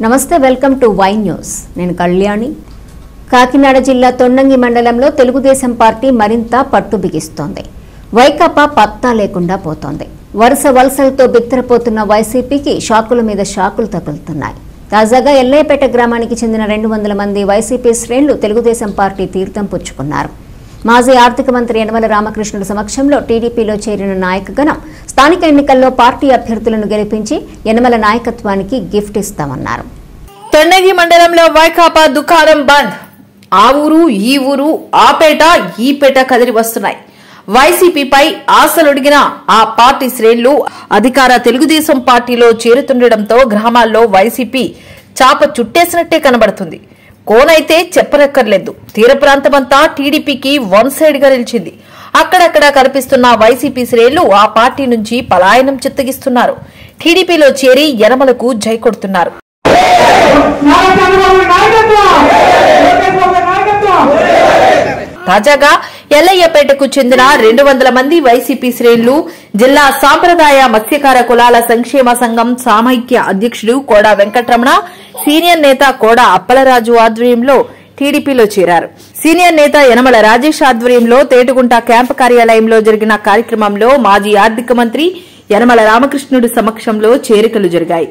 నమస్తే welcome to Y news నేను కళ్యాణి కాకినాడ జిల్లా తొండంగి మండలంలో తెలుగుదేశం పార్టీ మరింత పట్టు బిగిస్తోంది వైకాపా పత్తా లేకుండా పోతోంది వలసలతో బిత్తరపోతున్న వైసీపీకి షాకుల మీద షాకులు తగులుతున్నాయి తాజాగా ఎల్లేపేట గ్రామానికి చెందిన 200 మంది వైసీపీ శ్రేణులు తెలుగుదేశం పార్టీ తీర్థం పుచ్చుకున్నారు మాజీ ఆర్థిక మంత్రి యనమల రామకృష్ణుడు సమక్షంలో టీడీపీలో చేరిన నాయకగణం స్థానిక ఎన్నికల్లో పార్టీ అభ్యర్థులను గెలిపించి యనమల నాయకత్వానికి గిఫ్ట్ ఇస్తామన్నారు. తొండంగి మండలంలో వైకాపా దుకాణం బంద్. ఆ ఊరు ఈ ఊరు ఆ పేట ఈ పేట కదిలి వస్తున్నాయి. వైసీపీపై ఆశలుడిగిన ఆ పార్టీ శ్రేణులు అధికార తెలుగుదేశం పార్టీలో చేరుతుండటంతో గ్రామాల్లో వైసీపీ చాప చుట్టేసినట్టే కనబడుతుంది. కోనైతే చెప్పనక్కర్లేదు. తీర ప్రాంతమంతా టీడీపీకి వన్ సైడ్ గా నిలిచింది. అక్కడక్కడ కనిపిస్తున్న వైసీపీ శ్రేణులు ఆ పార్టీ నుంచి పలాయనం చిత్తగిస్తున్నారు. టీడీపీలో చేరి యనమలకు జై కొడుతున్నారు. తాజాగా ఎల్లయ్యపేటకు చెందిన 200 మంది వైసీపీ శ్రేణులు జిల్లా సాంప్రదాయ మత్స్యకార కులాల సంక్షేమ సంఘం సామైక్య అధ్యక్షుడు కోడా వెంకటరమణ, సీనియర్ నేత కోడా అప్పలరాజు ఆధ్వర్యంలో టీడీపీలో చేరారు. సీనియర్ నేత యనమల రాజేష్ ఆధ్వర్యంలో తేటుగుంట క్యాంపు కార్యాలయంలో జరిగిన కార్యక్రమంలో మాజీ ఆర్థిక మంత్రి యనమల రామకృష్ణుడి సమక్షంలో చేరికలు జరిగాయి.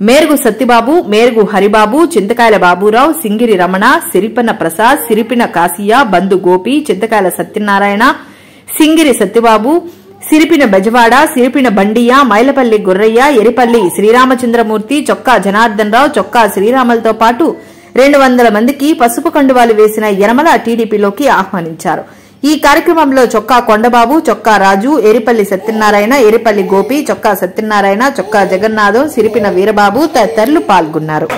మేరుగు సత్యబాబు, మేరుగు హరిబాబు, చింతకాయల బాబురావు, సింగిరి రమణ, సిరిపన్న ప్రసాద్, సిరిపిన కాసియా, బంధు గోపి, చింతకాయల సత్యనారాయణ, సింగిరి సత్యబాబు, సిరిపిన బెజవాడ, సిరిపిన బండియ, మైలపల్లి గుర్రయ్య, ఎరిపల్లి శ్రీరామచంద్రమూర్తి, చొక్కా జనార్దన్ రావు, చొక్కా శ్రీరాములతో పాటు 200 మందికి పసుపు కండువాలు వేసిన యనమల టీడీపీలోకి ఆహ్వానించారు. ఈ కార్యక్రమంలో చొక్కా కొండబాబు, చొక్కా రాజు, ఎరిపల్లి సత్యనారాయణ, ఎరిపల్లి గోపి, చొక్కా సత్యనారాయణ, చొక్కా జగన్నాథం, సిరిపిన వీరబాబు తదితరులు పాల్గొన్నారు.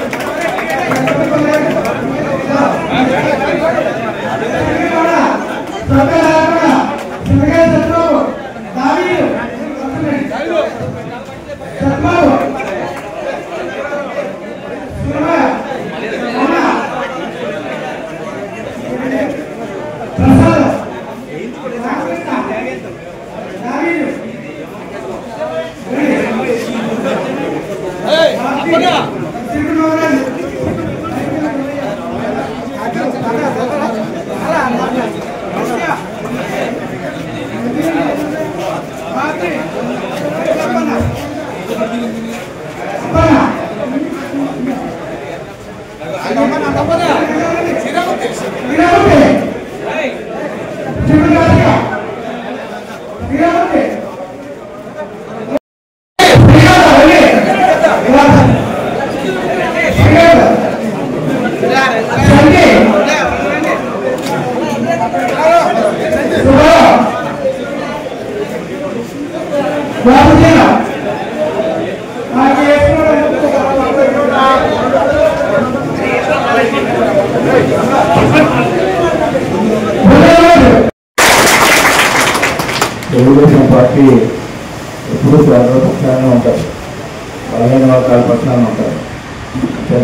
తెలుగుదేశం పార్టీ ఎప్పుడు పక్షాన్ని ఉంటారు, బలహీన వర్గాల పక్షాన్ని ఉంటారు.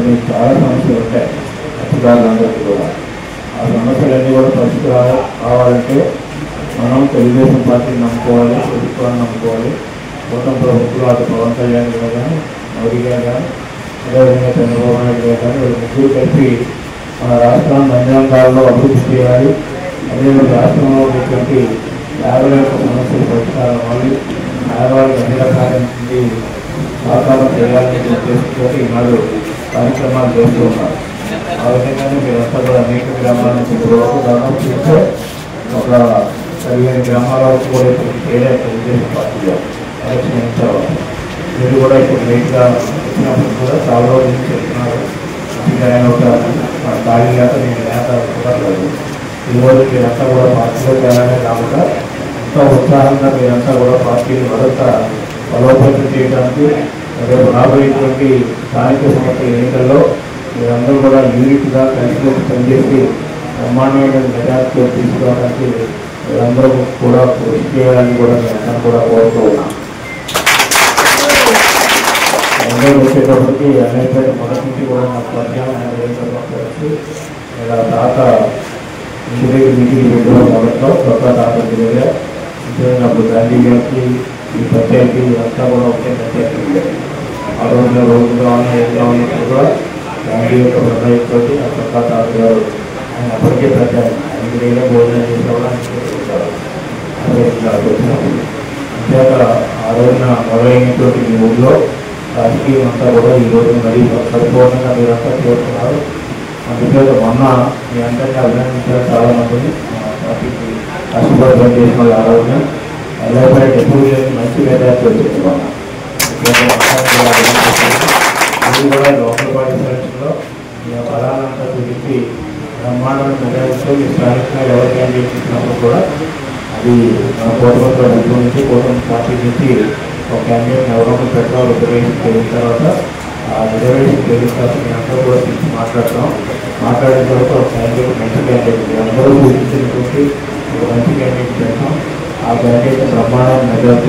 మీకు చాలా సమస్యలు ఉంటాయి పక్షదారులందరికీ కూడా. ఆ సమస్యలన్నీ కూడా పరిష్కారం కావాలంటే మనం తెలుగుదేశం పార్టీని నమ్ముకోవాలి, ప్రభుత్వాన్ని నమ్ముకోవాలి. కూటమి ప్రభుత్వం అటు పవన్ కళ్యాణ్ గారు కానీ, మోడీ గారు కానీ, అదేవిధంగా చంద్రబాబు నాయుడు గారు కానీ వీళ్ళు ముగ్గురు కలిపి మన రాష్ట్రాన్ని రంగాల్లో అభివృద్ధి చేయాలి. అదేవిధంగా రాష్ట్రంలో ఉన్నటువంటి పేదల యొక్క సమస్యలు పరిష్కారం అవ్వాలి, పేదవాళ్ళకి అన్ని రకాల నుండి సహకారం చేయాలని ఉద్దేశంతో ఈనాడు కార్యక్రమాలు చేస్తూ ఉన్నారు. ఆ విధంగానే మీరంతా కూడా అనేక గ్రామాల నుంచి ఇప్పుడు దాదాపు చూస్తే ఒక 15 గ్రామాల వరకు కూడా ఇప్పుడు చేరే తెలుగుదేశం పార్టీలో ఎలక్షన్ ఇచ్చేవారు. మీరు కూడా ఇప్పుడు లేట్గా వచ్చినప్పుడు కూడా చాలా రోజుల నుంచి చెప్తున్నారు. ఆయన ఒక ఖాళీ లేక నేను నేత అనుకోవట్లేదు. ఈరోజు మీరంతా కూడా పార్టీలో చేయాలనే కాకుండా ఎంతో ఉత్సాహంగా మీరంతా కూడా పార్టీని మరింత బలోపేతం చేయడానికి రేపు రాబోయేటువంటి స్థానిక సంస్థల ఎన్నికల్లో మీరందరూ కూడా యూనిట్గా కలిసి పనిచేసి బ్రహ్మాండమైన మెజార్టీతో తీసుకోవడానికి మీరందరూ కూడా కృషి చేయాలని కూడా మేమందరం కూడా కోరుతూ ఉన్నాం. అందరూ వచ్చేటప్పటికి అనేక మొదటి నుంచి కూడా నాకు పరిచయం ఇలా తాత ఇంటి దగ్గర మొదట్లో కొత్త తాత దగ్గర అప్పుడు గాంధీ గారికి ఈ పంచాయతీ అంతా కూడా ఒకే పంచాయతీ. ఆ రోజుల్లో రోజు కావాలన్నా ఏం కావాలన్నా కూడా ఫ్యామిలీ యొక్క ప్రణాళికతో ఆ ప్రకాశ్ గారు ఆయన అప్పటికే ప్రచారం ఆయనకి వేరే భోజనం చేసేవాళ్ళు వచ్చినప్పుడు అంతేక ఆ రోజున మొదలైనటువంటి మీ ఊళ్ళో రాజకీయం అంతా కూడా ఈరోజు మరీ పరిపూర్ణంగా మీరంతా చేస్తున్నారు. అందుకే మొన్న మీ అందరినీ అభినందించారు చాలా మందిని పార్టీకి కష్టపడి పనిచేసిన వాళ్ళు ఆ రోజున ఎల్లపై ఎప్పుడు లేని మంచి మెజార్టీ వచ్చింది. ఇది కూడా లోకల్ పార్టీ సెలక్షన్లో మీ బలానంతా చూపించి బ్రహ్మాండమైన మెజార్టీతో మీ స్థానికంగా ఎవరు క్యాండిడేట్ ఇచ్చినప్పుడు కూడా అది మన కూటమి ప్రభుత్వం నుంచి కూటమి పార్టీ నుంచి ఒక క్యాండిడేట్ ఎవరైనా పెట్టాలి. రిజర్వేషన్ పెరిగిన తర్వాత ఆ రిజర్వేషన్ పెరిగిన తర్వాత మేము అందరూ కూడా పిలిచి మాట్లాడిన తర్వాత ఒక క్యాండిడేట్ మంచి క్యాండిడేట్ అందరూ సూచించినటువంటి ఒక మంచి క్యాండిడేట్ చేస్తాం. ఆ క్యాండిడేట్ బ్రహ్మాండ మెజార్టీ